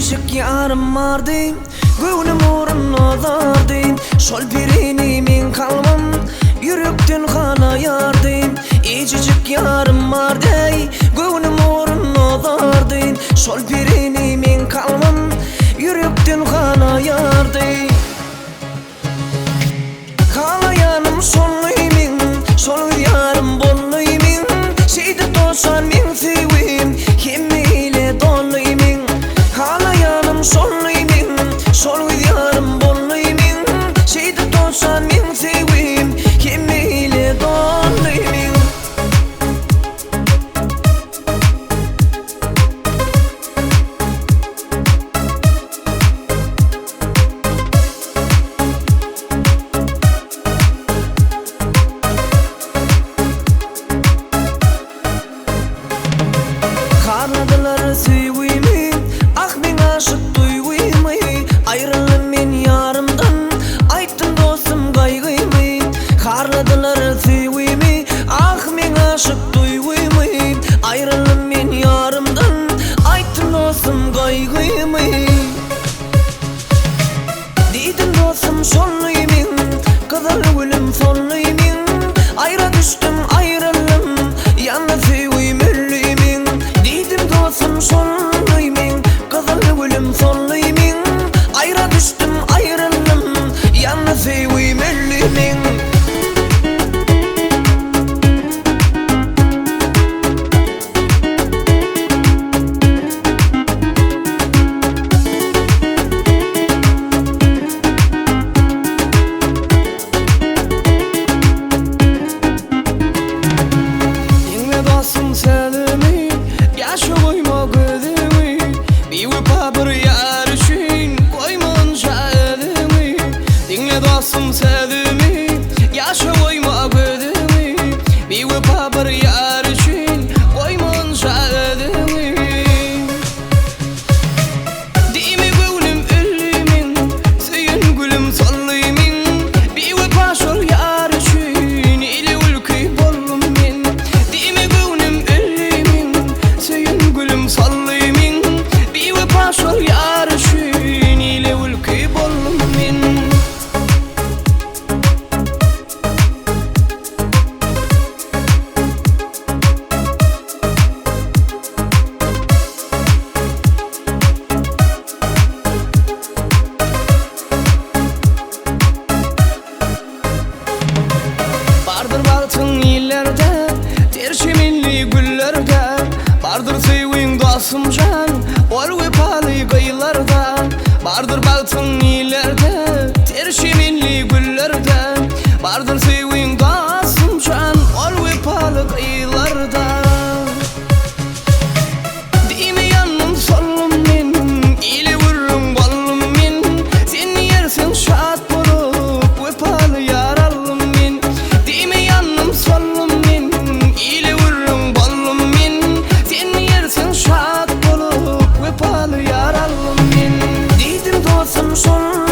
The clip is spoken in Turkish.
İçicik yarım vardı, gönlüm orunladardı. Şol birini min kalmam, yürekten kalayardı. İçicik yarım vardı, gönlüm orunladardı. Şol birini min kalmam, yürekten kalayardı. Kalayanım sonluymin, sol yarım bonluymin. Şeyde dolsan min sevim, kemiyle donluymin. Kalayanım sonluymin, sol yarım bonluymin. Şeyde dolsan min sevim, kemiyle donluymin. Kanadılar sevimi, ah men aşık duyguymu. Ayrıldım men yarımdan, ayttım dostum kaygıymy. Karladılar sevimi, ah men aşık duyguymu. Ayrıldım men yarımdan, ayttım dostum kaygıymy. Dedim dostum sonluymin, kızıl gülüm sonluymin. Ayra düştüm ayrıldım, yana sevim öllüymin. Dedim dostum sonluymin, kızıl gülüm sonluymin. Ayra düştüm ayrıldım, yana sevim öllüymin. Dostum sevimi, yaşa koyma gözümü. Bir öpa bir yar için koymanca elimi. Dinle dostum sevimi, yaşa koyma gözümü. Bir öpa bir yar için koymanca elimi. Dimi gülüm ölümün, süyün gülüm solluymin. Bir öpa şol yar için ili ülkü bollum min. Dimi gülüm ölümün, süyün gülüm solluymin. Bir öpa şol yar için ili ülkü bollum min. Bardır baltın illerde, terşiminli güllerde. Bardır sevin dostum can, ol vepalı kıyılarda. Bardır baltın illerde, terşiminli güllerde. Bardır sevin dostum can, ol vepalı kıyılarda. Dimi yanım solum min, ili vurrum bollum min. Sen yersen şat bolup, vepalı yaralım min. Dimi yanım solum min, ili vurrum bollum min. Sen yersen şat bolup, vepalı yaralım min. Dedim dostum son